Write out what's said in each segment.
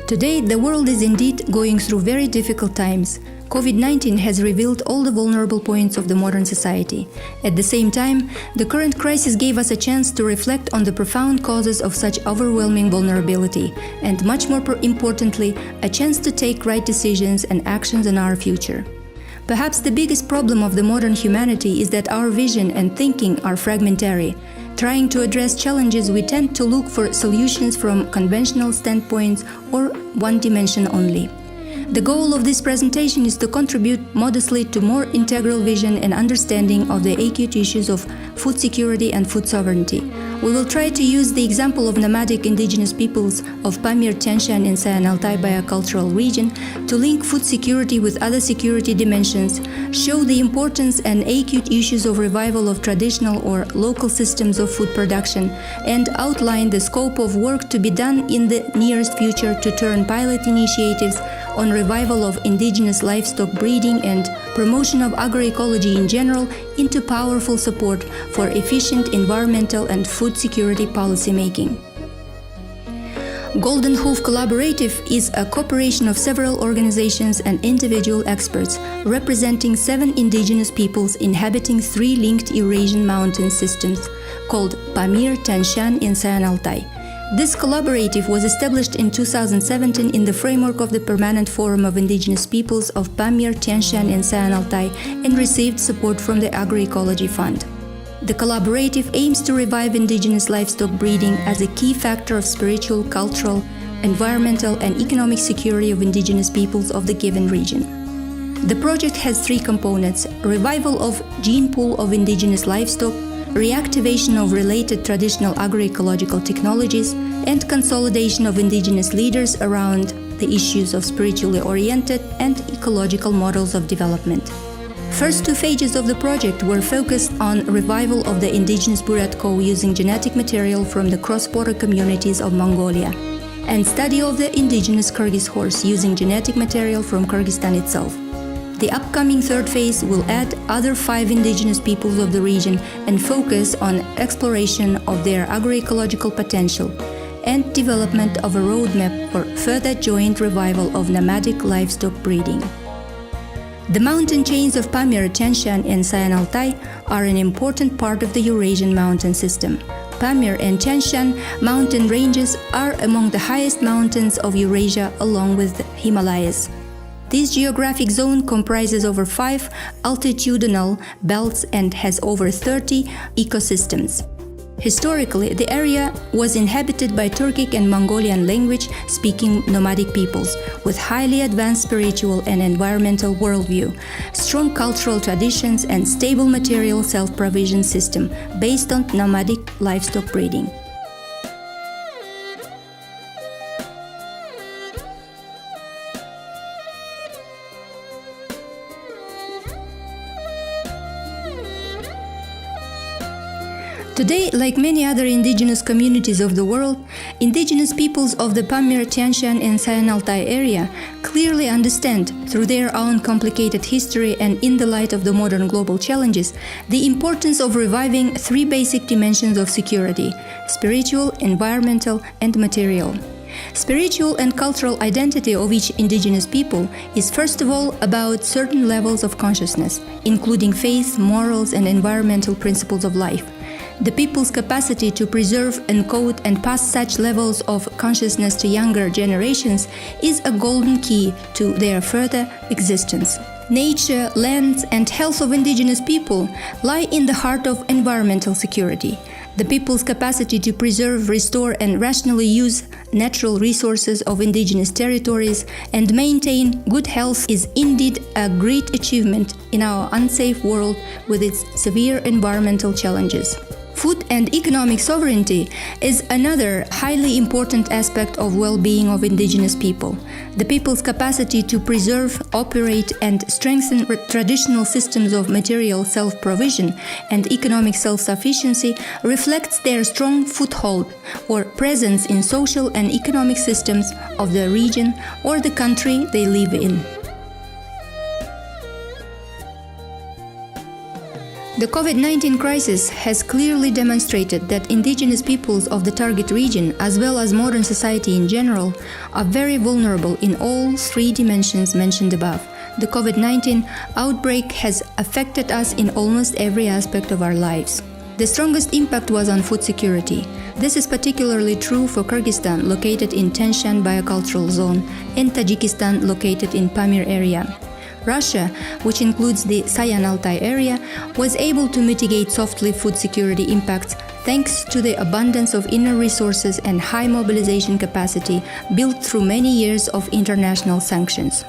Today, the world is indeed going through very difficult times. COVID-19 has revealed all the vulnerable points of the modern society. At the same time, the current crisis gave us a chance to reflect on the profound causes of such overwhelming vulnerability, and much more importantly, a chance to take right decisions and actions in our future. Perhaps the biggest problem of the modern humanity is that our vision and thinking are fragmentary. Trying to address challenges, we tend to look for solutions from conventional standpoints or one dimension only. The goal of this presentation is to contribute modestly to more integral vision and understanding of the acute issues of food security and food sovereignty. We will try to use the example of nomadic indigenous peoples of Pamir, Tien, Shan in Sayan Altai biocultural region to link food security with other security dimensions, show the importance and acute issues of revival of traditional or local systems of food production, and outline the scope of work to be done in the nearest future to turn pilot initiatives on revival of indigenous livestock breeding and promotion of agroecology in general into powerful support for efficient environmental and food security policy making. Golden Hoof Collaborative is a cooperation of several organizations and individual experts representing 7 indigenous peoples inhabiting 3 linked Eurasian mountain systems called Pamir, Tien, Shan in Sayan Altai. This collaborative was established in 2017 in the framework of the Permanent Forum of Indigenous Peoples of Pamir, Tien, Shan and Sayan Altai and received support from the Agroecology Fund. The collaborative aims to revive indigenous livestock breeding as a key factor of spiritual, cultural, environmental and economic security of indigenous peoples of the given region. The project has 3 components: revival of gene pool of indigenous livestock, reactivation of related traditional agroecological technologies, and consolidation of indigenous leaders around the issues of spiritually oriented and ecological models of development. First 2 phases of the project were focused on revival of the indigenous Buryat Co using genetic material from the cross-border communities of Mongolia, and study of the indigenous Kyrgyz horse using genetic material from Kyrgyzstan itself. The upcoming 3rd phase will add other 5 indigenous peoples of the region and focus on exploration of their agroecological potential and development of a roadmap for further joint revival of nomadic livestock breeding. The mountain chains of Pamir, Tien, Shan and Sayan Altai are an important part of the Eurasian mountain system. Pamir and Tien Shan mountain ranges are among the highest mountains of Eurasia along with the Himalayas. This geographic zone comprises over 5 altitudinal belts and has over 30 ecosystems. Historically, the area was inhabited by Turkic and Mongolian language-speaking nomadic peoples with highly advanced spiritual and environmental worldview, strong cultural traditions and stable material self-provision system based on nomadic livestock breeding. Today, like many other indigenous communities of the world, indigenous peoples of the Pamir, Tien, Shan and Sayan Altai area clearly understand, through their own complicated history and in the light of the modern global challenges, the importance of reviving 3 basic dimensions of security: spiritual, environmental and material. Spiritual and cultural identity of each indigenous people is first of all about certain levels of consciousness, including faith, morals and environmental principles of life. The people's capacity to preserve, encode and pass such levels of consciousness to younger generations is a golden key to their further existence. Nature, lands and health of indigenous people lie in the heart of environmental security. The people's capacity to preserve, restore and rationally use natural resources of indigenous territories and maintain good health is indeed a great achievement in our unsafe world with its severe environmental challenges. Food and economic sovereignty is another highly important aspect of well-being of indigenous people. The people's capacity to preserve, operate and strengthen traditional systems of material self-provision and economic self-sufficiency reflects their strong foothold or presence in social and economic systems of the region or the country they live in. The COVID-19 crisis has clearly demonstrated that indigenous peoples of the target region, as well as modern society in general, are very vulnerable in all three dimensions mentioned above. The COVID-19 outbreak has affected us in almost every aspect of our lives. The strongest impact was on food security. This is particularly true for Kyrgyzstan, located in Tien biocultural zone, and Tajikistan, located in Pamir area. Russia, which includes the Sayan Altai area, was able to mitigate softly food security impacts thanks to the abundance of inner resources and high mobilization capacity built through many years of international sanctions.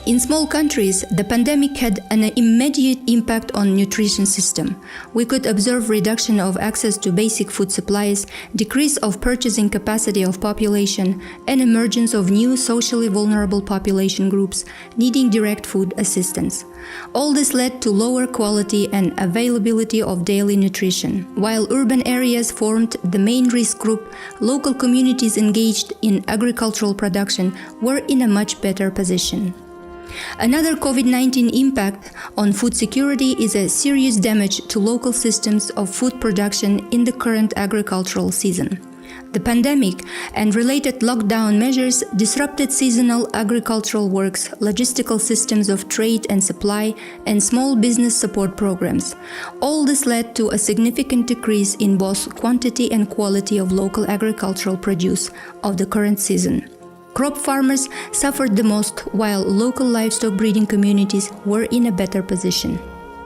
In small countries, the pandemic had an immediate impact on nutrition system. We could observe reduction of access to basic food supplies, decrease of purchasing capacity of population, and emergence of new socially vulnerable population groups needing direct food assistance. All this led to lower quality and availability of daily nutrition. While urban areas formed the main risk group, local communities engaged in agricultural production were in a much better position. Another COVID-19 impact on food security is a serious damage to local systems of food production in the current agricultural season. The pandemic and related lockdown measures disrupted seasonal agricultural works, logistical systems of trade and supply, and small business support programs. All this led to a significant decrease in both quantity and quality of local agricultural produce of the current season. Crop farmers suffered the most, while local livestock breeding communities were in a better position.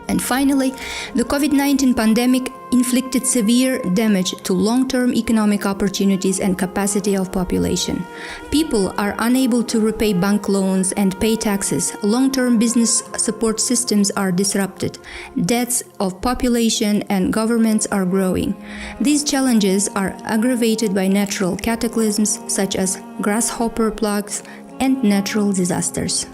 And finally, the COVID-19 pandemic inflicted severe damage to long-term economic opportunities and capacity of population. People are unable to repay bank loans and pay taxes. Long-term business support systems are disrupted. Debts of population and governments are growing. These challenges are aggravated by natural cataclysms such as grasshopper plagues and natural disasters.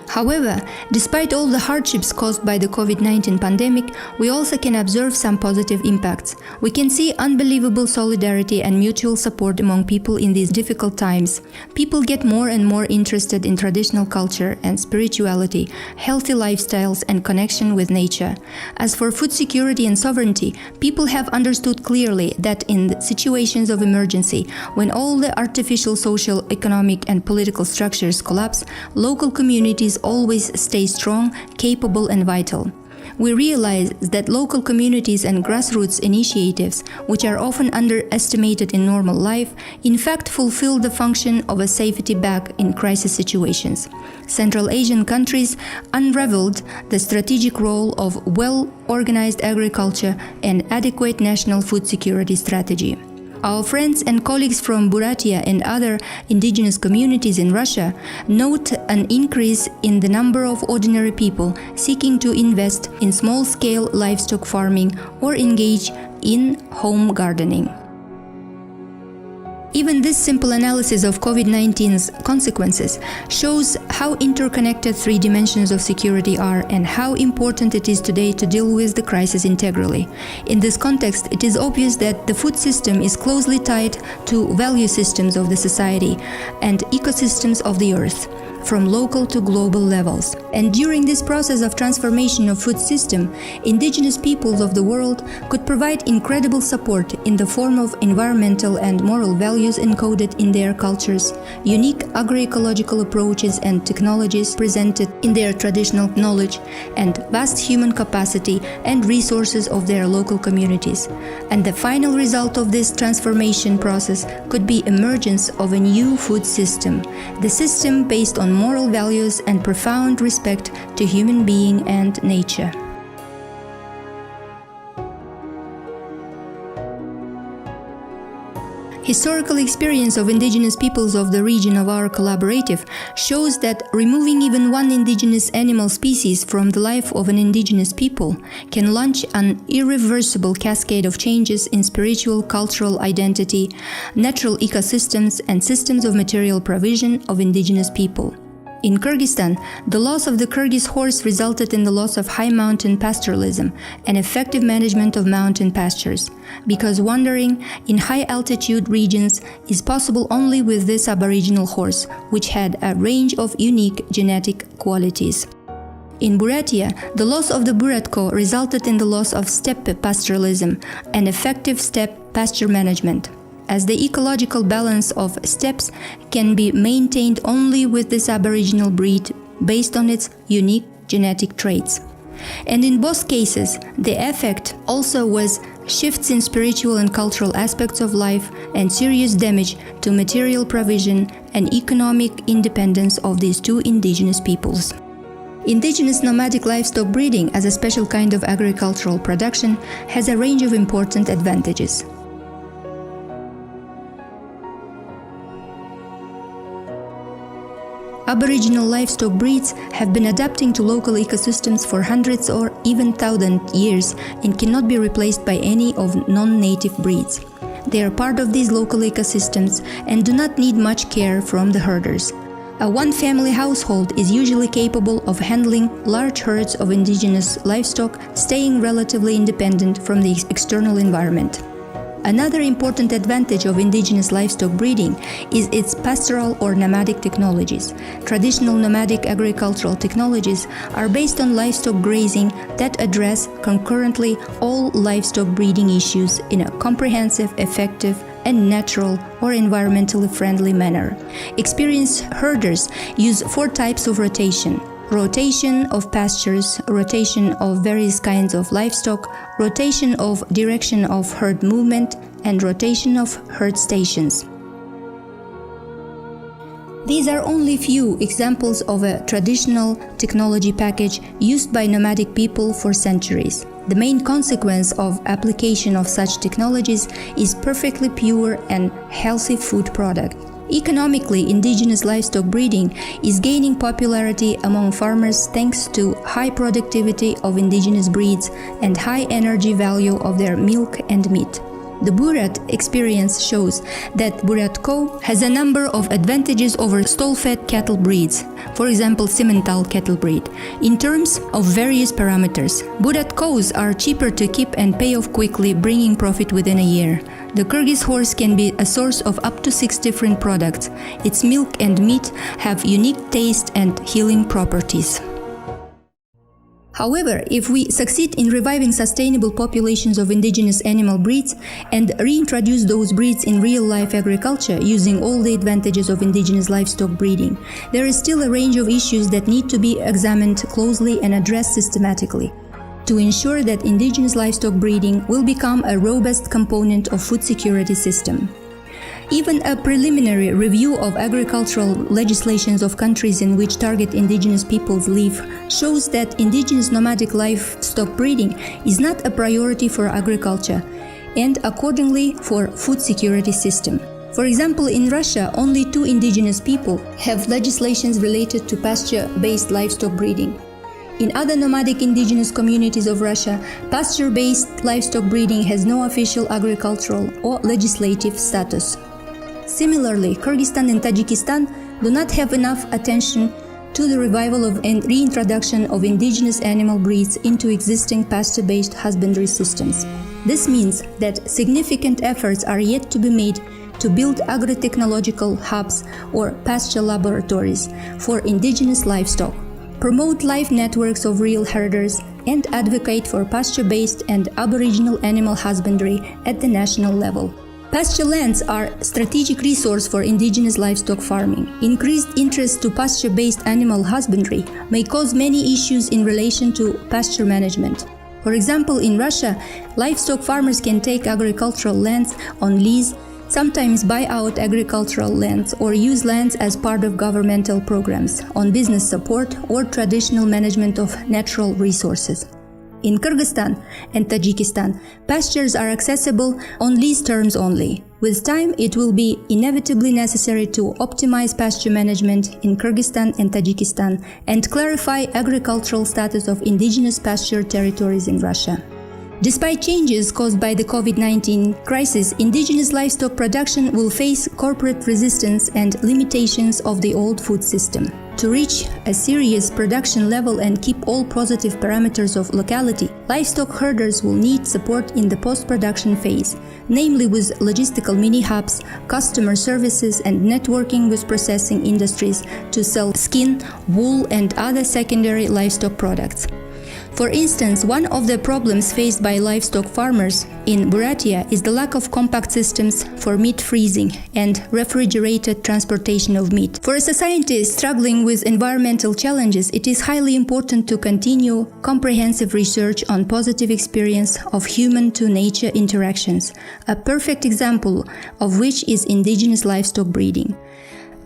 However, despite all the hardships caused by the COVID-19 pandemic, we also can observe some positive impacts. We can see unbelievable solidarity and mutual support among people in these difficult times. People get more and more interested in traditional culture and spirituality, healthy lifestyles, and connection with nature. As for food security and sovereignty, people have understood clearly that in situations of emergency, when all the artificial social, economic, and political structures collapse, local communities always stay strong, capable, and vital. We realize that local communities and grassroots initiatives, which are often underestimated in normal life, in fact fulfill the function of a safety bag in crisis situations. Central Asian countries unraveled the strategic role of well-organized agriculture and adequate national food security strategy. Our friends and colleagues from Buryatia and other indigenous communities in Russia note an increase in the number of ordinary people seeking to invest in small-scale livestock farming or engage in home gardening. Even this simple analysis of COVID-19's consequences shows how interconnected three dimensions of security are and how important it is today to deal with the crisis integrally. In this context, it is obvious that the food system is closely tied to value systems of the society and ecosystems of the earth, from local to global levels. And during this process of transformation of food system, indigenous peoples of the world could provide incredible support in the form of environmental and moral values encoded in their cultures, unique agroecological approaches and technologies presented in their traditional knowledge, and vast human capacity and resources of their local communities. And the final result of this transformation process could be emergence of a new food system, the system based on moral values and profound respect to human being and nature. Historical experience of indigenous peoples of the region of our collaborative shows that removing even one indigenous animal species from the life of an indigenous people can launch an irreversible cascade of changes in spiritual, cultural identity, natural ecosystems, and systems of material provision of indigenous people. In Kyrgyzstan, the loss of the Kyrgyz horse resulted in the loss of high mountain pastoralism and effective management of mountain pastures, because wandering in high-altitude regions is possible only with this aboriginal horse, which had a range of unique genetic qualities. In Buryatia, the loss of the Buratko resulted in the loss of steppe pastoralism and effective steppe pasture management, as the ecological balance of steppes can be maintained only with this aboriginal breed based on its unique genetic traits. And in both cases, the effect also was shifts in spiritual and cultural aspects of life and serious damage to material provision and economic independence of these two indigenous peoples. Indigenous nomadic livestock breeding as a special kind of agricultural production has a range of important advantages. Aboriginal livestock breeds have been adapting to local ecosystems for hundreds or even thousands years and cannot be replaced by any of non-native breeds. They are part of these local ecosystems and do not need much care from the herders. A one-family household is usually capable of handling large herds of indigenous livestock, staying relatively independent from the external environment. Another important advantage of indigenous livestock breeding is its pastoral or nomadic technologies. Traditional nomadic agricultural technologies are based on livestock grazing that address concurrently all livestock breeding issues in a comprehensive, effective, and natural or environmentally friendly manner. Experienced herders use 4 types of rotation: rotation of pastures, rotation of various kinds of livestock, rotation of direction of herd movement, and rotation of herd stations. These are only few examples of a traditional technology package used by nomadic people for centuries. The main consequence of application of such technologies is perfectly pure and healthy food product. Economically, indigenous livestock breeding is gaining popularity among farmers thanks to high productivity of indigenous breeds and high energy value of their milk and meat. The Buryat experience shows that Buryatko has a number of advantages over stall-fed cattle breeds, for example Simmental cattle breed, in terms of various parameters. Buryatkos are cheaper to keep and pay off quickly, bringing profit within a year. The Kyrgyz horse can be a source of up to 6 different products. Its milk and meat have unique taste and healing properties. However, if we succeed in reviving sustainable populations of indigenous animal breeds and reintroduce those breeds in real-life agriculture using all the advantages of indigenous livestock breeding, there is still a range of issues that need to be examined closely and addressed systematically to ensure that indigenous livestock breeding will become a robust component of food security system. Even a preliminary review of agricultural legislations of countries in which target indigenous peoples live shows that indigenous nomadic livestock breeding is not a priority for agriculture and accordingly for food security system. For example, in Russia, only 2 indigenous people have legislations related to pasture-based livestock breeding. In other nomadic indigenous communities of Russia, pasture-based livestock breeding has no official agricultural or legislative status. Similarly, Kyrgyzstan and Tajikistan do not have enough attention to the revival and reintroduction of indigenous animal breeds into existing pasture-based husbandry systems. This means that significant efforts are yet to be made to build agri-technological hubs or pasture laboratories for indigenous livestock, promote live networks of real herders, and advocate for pasture-based and aboriginal animal husbandry at the national level. Pasture lands are a strategic resource for indigenous livestock farming. Increased interest to pasture-based animal husbandry may cause many issues in relation to pasture management. For example, in Russia, livestock farmers can take agricultural lands on lease, sometimes buy out agricultural lands or use lands as part of governmental programs on business support or traditional management of natural resources. In Kyrgyzstan and Tajikistan, pastures are accessible on lease terms only. With time, it will be inevitably necessary to optimize pasture management in Kyrgyzstan and Tajikistan and clarify agricultural status of indigenous pasture territories in Russia. Despite changes caused by the COVID-19 crisis, indigenous livestock production will face corporate resistance and limitations of the old food system. To reach a serious production level and keep all positive parameters of locality, livestock herders will need support in the post-production phase, namely with logistical mini-hubs, customer services, and networking with processing industries to sell skin, wool, and other secondary livestock products. For instance, one of the problems faced by livestock farmers in Buryatia is the lack of compact systems for meat freezing and refrigerated transportation of meat. For a society struggling with environmental challenges, it is highly important to continue comprehensive research on positive experience of human-to-nature interactions, a perfect example of which is indigenous livestock breeding.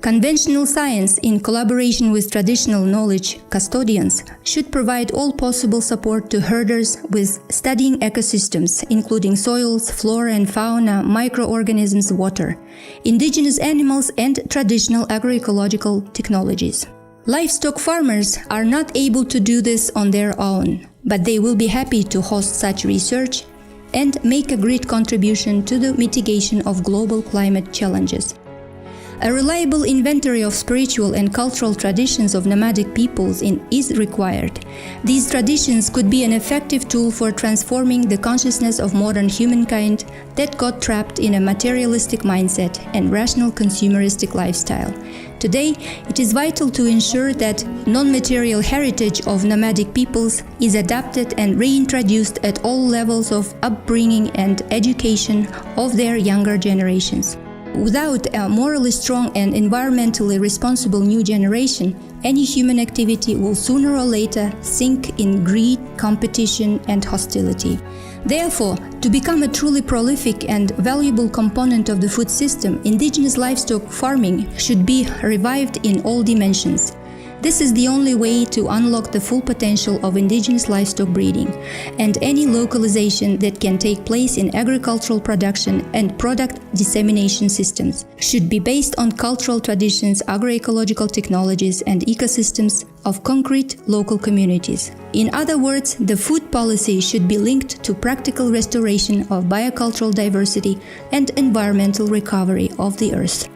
Conventional science, in collaboration with traditional knowledge custodians, should provide all possible support to herders with studying ecosystems, including soils, flora and fauna, microorganisms, water, indigenous animals, and traditional agroecological technologies. Livestock farmers are not able to do this on their own, but they will be happy to host such research and make a great contribution to the mitigation of global climate challenges. A reliable inventory of spiritual and cultural traditions of nomadic peoples is required. These traditions could be an effective tool for transforming the consciousness of modern humankind that got trapped in a materialistic mindset and rational consumeristic lifestyle. Today, it is vital to ensure that non-material heritage of nomadic peoples is adapted and reintroduced at all levels of upbringing and education of their younger generations. Without a morally strong and environmentally responsible new generation, any human activity will sooner or later sink in greed, competition, and hostility. Therefore, to become a truly prolific and valuable component of the food system, indigenous livestock farming should be revived in all dimensions. This is the only way to unlock the full potential of indigenous livestock breeding, and any localization that can take place in agricultural production and product dissemination systems should be based on cultural traditions, agroecological technologies, and ecosystems of concrete local communities. In other words, the food policy should be linked to practical restoration of biocultural diversity and environmental recovery of the earth.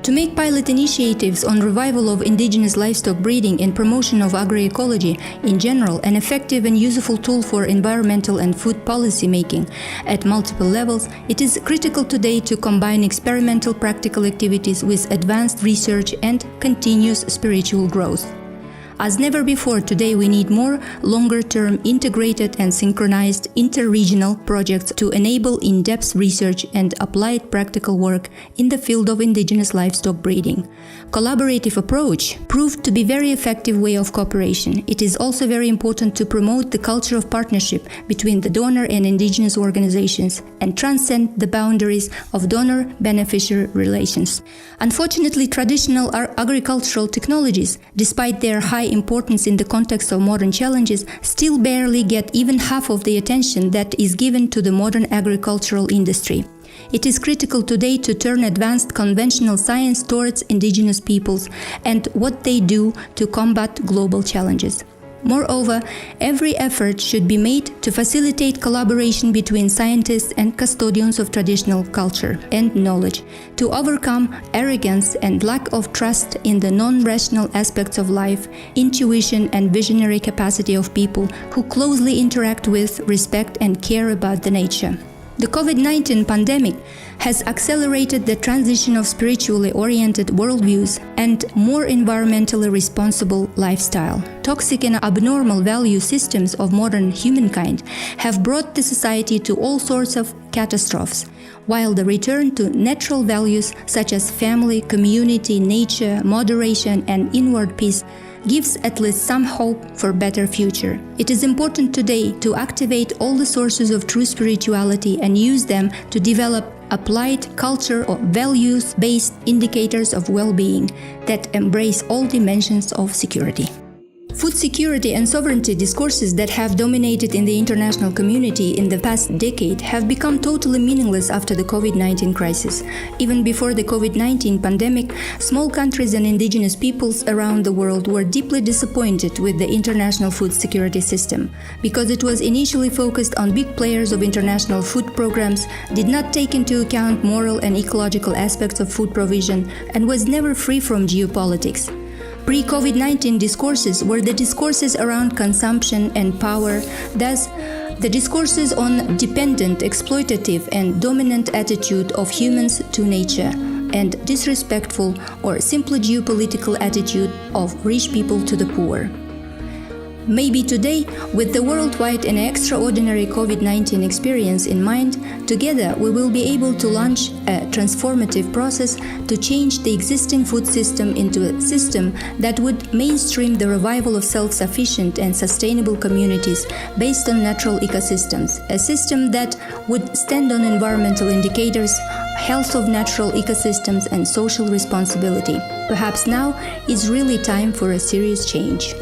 To make pilot initiatives on revival of indigenous livestock breeding and promotion of agroecology in general an effective and useful tool for environmental and food policy making at multiple levels, it is critical today to combine experimental practical activities with advanced research and continuous spiritual growth. As never before, today we need more longer-term integrated and synchronized inter-regional projects to enable in-depth research and applied practical work in the field of indigenous livestock breeding. Collaborative approach proved to be very effective way of cooperation. It is also very important to promote the culture of partnership between the donor and indigenous organizations and transcend the boundaries of donor-beneficiary relations. Unfortunately, traditional agricultural technologies, despite their high importance in the context of modern challenges, still barely get even half of the attention that is given to the modern agricultural industry. It is critical today to turn advanced conventional science towards indigenous peoples and what they do to combat global challenges. Moreover, every effort should be made to facilitate collaboration between scientists and custodians of traditional culture and knowledge, to overcome arrogance and lack of trust in the non-rational aspects of life, intuition and visionary capacity of people who closely interact with, respect and care about the nature. The COVID-19 pandemic has accelerated the transition of spiritually oriented worldviews and more environmentally responsible lifestyle. Toxic and abnormal value systems of modern humankind have brought the society to all sorts of catastrophes, while the return to natural values such as family, community, nature, moderation, and inward peace gives at least some hope for better future. It is important today to activate all the sources of true spirituality and use them to develop applied culture or values-based indicators of well-being that embrace all dimensions of security. Food security and sovereignty discourses that have dominated in the international community in the past decade have become totally meaningless after the COVID-19 crisis. Even before the COVID-19 pandemic, small countries and indigenous peoples around the world were deeply disappointed with the international food security system, because it was initially focused on big players of international food programs, did not take into account moral and ecological aspects of food provision, and was never free from geopolitics. Pre-COVID-19 discourses were the discourses around consumption and power, thus the discourses on dependent, exploitative and dominant attitude of humans to nature, and disrespectful or simply geopolitical attitude of rich people to the poor. Maybe today, with the worldwide and extraordinary COVID-19 experience in mind, together we will be able to launch a transformative process to change the existing food system into a system that would mainstream the revival of self-sufficient and sustainable communities based on natural ecosystems, a system that would stand on environmental indicators, health of natural ecosystems and social responsibility. Perhaps now is really time for a serious change.